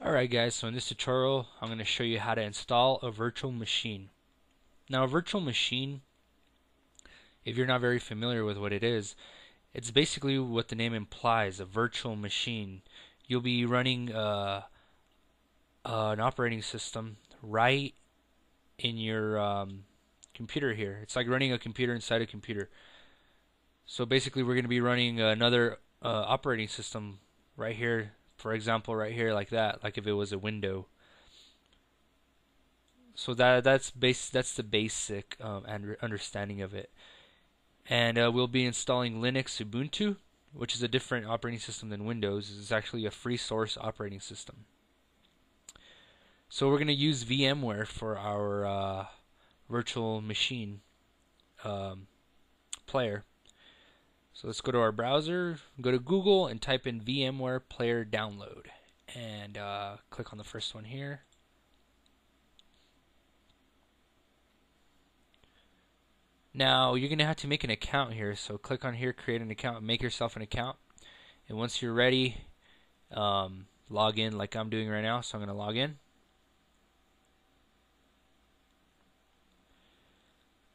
Alright guys, so in this tutorial I'm going to show you how to install a virtual machine. Now a virtual machine, if you're not very familiar with what it is, it's basically what the name implies, a virtual machine. You'll be running an operating system right in your computer here. It's like running a computer inside a computer. So basically we're going to be running another operating system right here. For example, right here, like that, like if it was a window. So that's the basic understanding of it. And we'll be installing Linux Ubuntu, which is a different operating system than Windows. It's actually a free source operating system. So we're going to use VMware for our virtual machine player. So let's go to our browser, go to Google, and type in VMware Player Download. And click on the first one here. Now, you're going to have to make an account here. So click on here, create an account, make yourself an account. And once you're ready, log in like I'm doing right now. So I'm going to log in.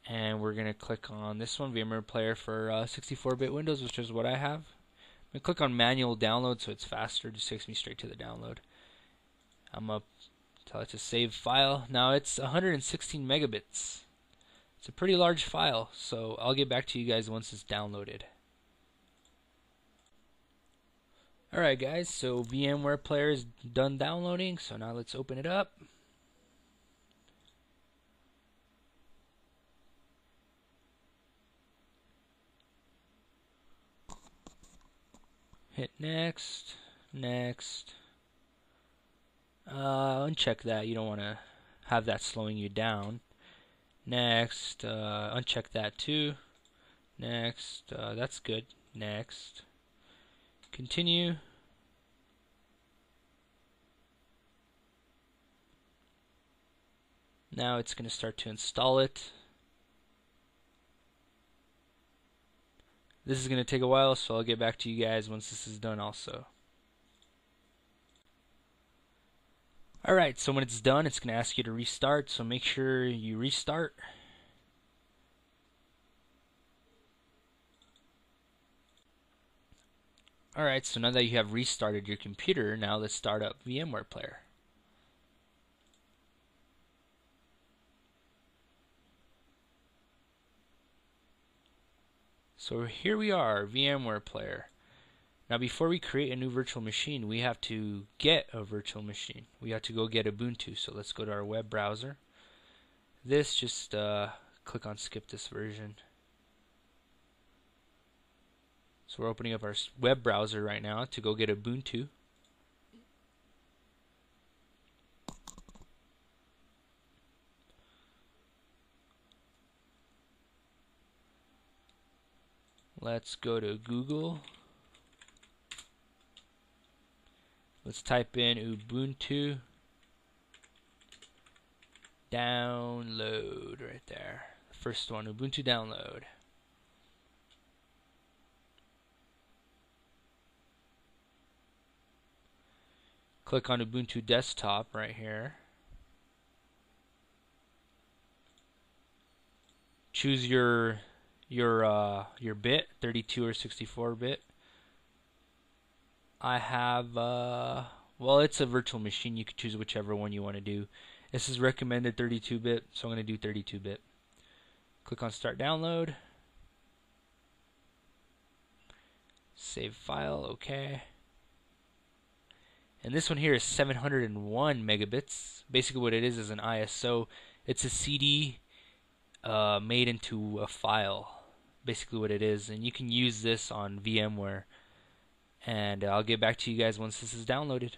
And we're going to click on this one, VMware Player for 64-bit Windows, which is what I have. I'm going to click on manual download so it's faster. It just takes me straight to the download. I'm going to tell it to save file. Now it's 116 megabits. It's a pretty large file, so I'll get back to you guys once it's downloaded. Alright guys, so VMware Player is done downloading, so now let's open it up. Hit next, next. Uncheck that. You don't want to have that slowing you down. Next, uncheck that too. Next, that's good. Next, continue. Now it's going to start to install it. This is going to take a while, so I'll get back to you guys once this is done also. Alright, so when it's done, it's going to ask you to restart, so make sure you restart. Alright, so now that you have restarted your computer, now let's start up VMware Player. So here we are, VMware Player. Now before we create a new virtual machine, we have to get a virtual machine. We have to go get Ubuntu. So let's go to our web browser. This, just click on skip this version. So we're opening up our web browser right now to go get Ubuntu. Let's go to Google. Let's type in Ubuntu download right there. The first one, Ubuntu download. Click on Ubuntu desktop right here. Choose your bit, 32 or 64 bit. I have, well, it's a virtual machine. You can choose whichever one you want to do. This is recommended 32-bit, so I'm going to do 32-bit. Click on Start Download. Save file, okay. And this one here is 701 megabits. Basically what it is an ISO. It's a CD made into a file. Basically what it is. And you can use this on VMware. And I'll get back to you guys once this is downloaded.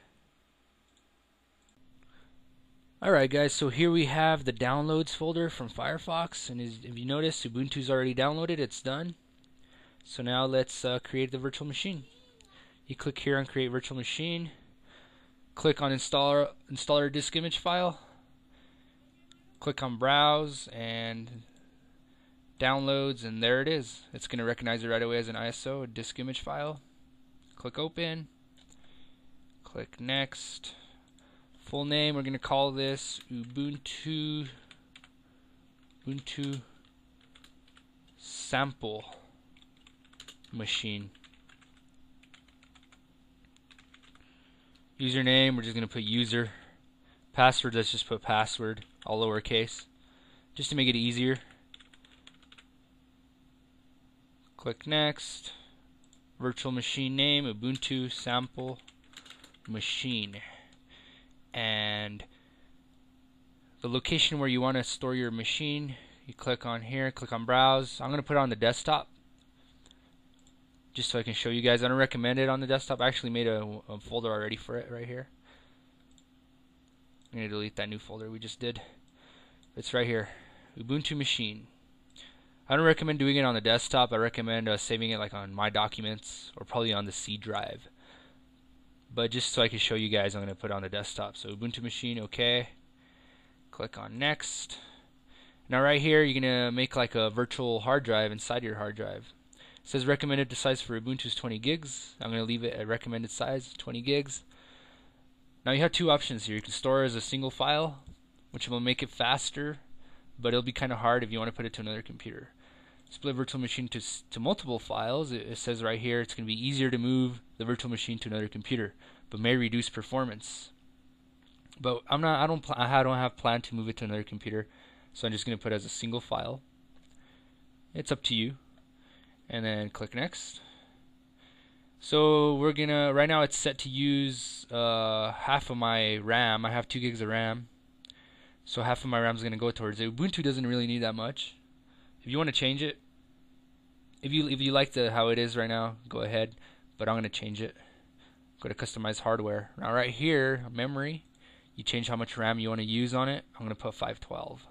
Alright guys, so here we have the downloads folder from Firefox, and if you notice, Ubuntu's already downloaded, it's done. So now let's create the virtual machine. You click here on create virtual machine, click on installer disk image file, click on browse and downloads, and there it is. It's going to recognize it right away as an ISO, a disk image file. Click open, click next. Full name, we're going to call this Ubuntu sample machine. Username, we're just going to put user. Password, let's just put password, all lowercase, just to make it easier. Click next. Virtual machine name, Ubuntu sample machine. And the location where you want to store your machine, you click on here, click on browse. I'm going to put it on the desktop just so I can show you guys. I don't recommend it on the desktop. I actually made a folder already for it right here. I'm going to delete that new folder we just did. It's right here, Ubuntu machine. I don't recommend doing it on the desktop. I recommend saving it like on My Documents or probably on the C drive. But just so I can show you guys, I'm going to put it on the desktop. So Ubuntu machine, okay. Click on next. Now right here, you're going to make like a virtual hard drive inside your hard drive. It says recommended size for Ubuntu is 20 gigs. I'm going to leave it at recommended size, 20 gigs. Now you have two options here. You can store it as a single file, which will make it faster, but it'll be kind of hard if you want to put it to another computer. Split virtual machine to multiple files. It says right here it's going to be easier to move the virtual machine to another computer, but may reduce performance. But I don't have plan to move it to another computer, so I'm just going to put it as a single file. It's up to you. And then click next. So we're gonna, right now it's set to use half of my RAM. I have 2 gigs of RAM, so half of my RAM is gonna go towards it. Ubuntu doesn't really need that much. If you want to change it, if you like how it is right now, go ahead. But I'm gonna change it. Go to customize hardware. Now right here, memory, you change how much RAM you want to use on it. I'm gonna put 512.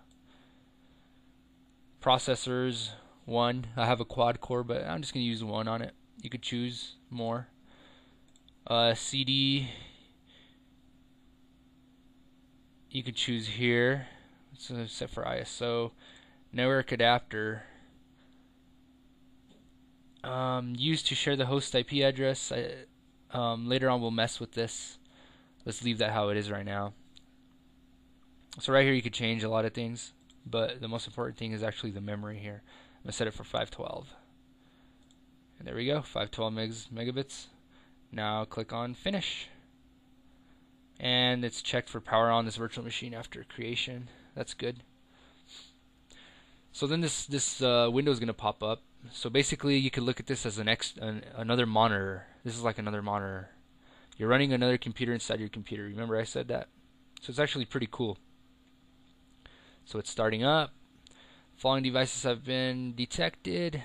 Processors 1. I have a quad core, but I'm just gonna use 1 on it. You could choose more. CD, you could choose here. It's set for ISO. Network adapter. Used to share the host IP address. Later on we'll mess with this. Let's leave that how it is right now. So right here you could change a lot of things, but the most important thing is actually the memory here. I'm gonna set it for 512. And there we go, 512 megabits. Now click on finish. And it's checked for power on this virtual machine after creation. That's good. So then this window is going to pop up. So basically you could look at this as another monitor. This is like another monitor. You're running another computer inside your computer. Remember I said that? So it's actually pretty cool. So it's starting up. Following devices have been detected.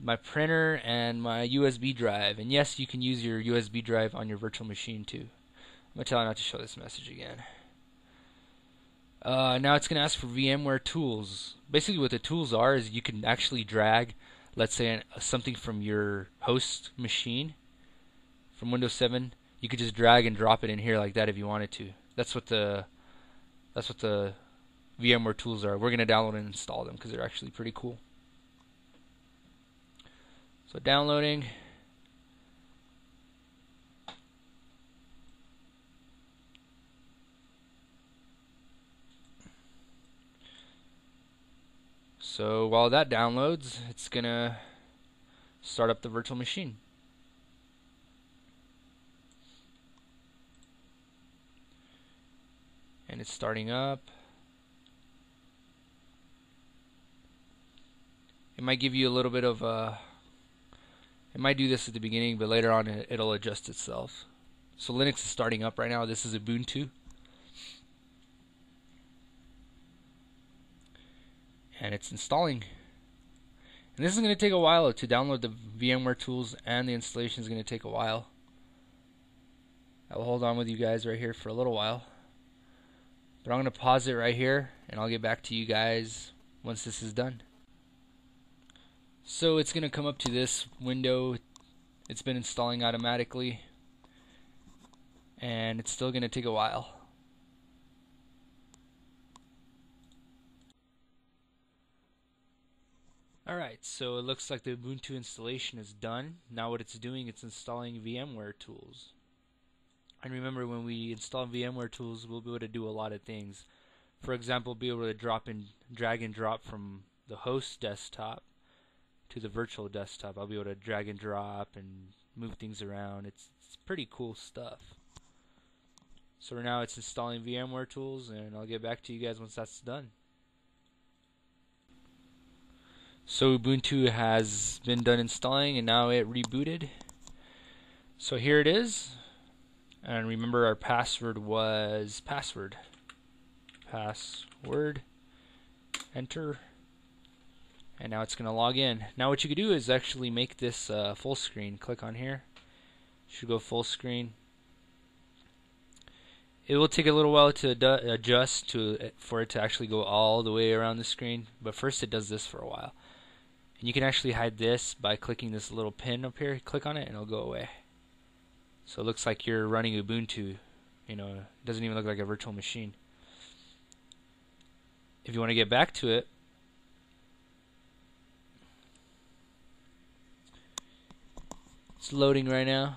My printer and my USB drive. And yes, you can use your USB drive on your virtual machine too. I'm going to tell it not to show this message again. Now it's going to ask for Vmware Tools. Basically what the tools are is you can actually drag, let's say, something from your host machine from Windows 7. You could just drag and drop it in here like that if you wanted to. That's what the VMware Tools are. We're going to download and install them because they're actually pretty cool. So downloading. So while that downloads, it's gonna start up the virtual machine. And it's starting up. It might give you a little bit of it might do this at the beginning, but later on it'll adjust itself. So Linux is starting up right now. This is Ubuntu. And it's installing. And this is going to take a while to download the VMware Tools, and the installation is going to take a while. I will hold on with you guys right here for a little while. But I'm going to pause it right here, and I'll get back to you guys once this is done. So it's going to come up to this window. It's been installing automatically, and it's still going to take a while. Alright, so it looks like the Ubuntu installation is done. Now what it's doing, it's installing VMware Tools. And remember, when we install VMware Tools, we'll be able to do a lot of things. For example, be able to drag and drop from the host desktop to the virtual desktop. I'll be able to drag and drop and move things around. It's pretty cool stuff. So right now it's installing VMware Tools, and I'll get back to you guys once that's done. So Ubuntu has been done installing, and now it rebooted. So here it is. And remember, our password was password. Enter. And now it's going to log in. Now what you could do is actually make this full screen. Click on here. Should go full screen. It will take a little while to adjust for it to actually go all the way around the screen. But first it does this for a while. And you can actually hide this by clicking this little pin up here. Click on it and it'll go away. So it looks like you're running Ubuntu. You know, it doesn't even look like a virtual machine. If you want to get back to it, it's loading right now.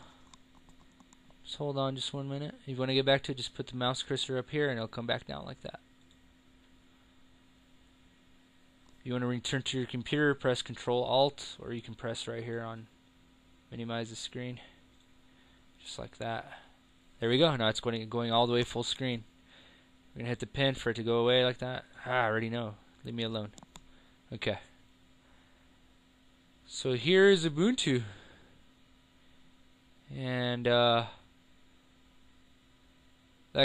Just hold on just 1 minute. If you want to get back to it, just put the mouse cursor up here and it'll come back down like that. If you want to return to your computer, press Control Alt, or you can press right here on minimize the screen. Just like that. There we go. Now it's going all the way full screen. We're going to hit the pin for it to go away like that. I already know. Leave me alone. Okay. So here is Ubuntu. And that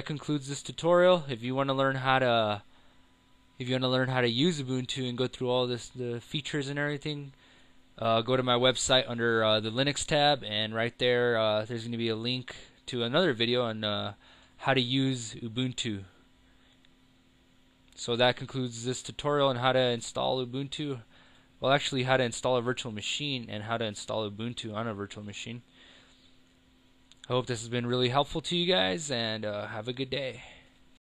concludes this tutorial. If you want to learn how to use Ubuntu and go through all the features and everything, go to my website under the Linux tab, and right there there's going to be a link to another video on how to use Ubuntu. So that concludes this tutorial on how to install Ubuntu. Well, actually, how to install a virtual machine and how to install Ubuntu on a virtual machine. I hope this has been really helpful to you guys, and have a good day.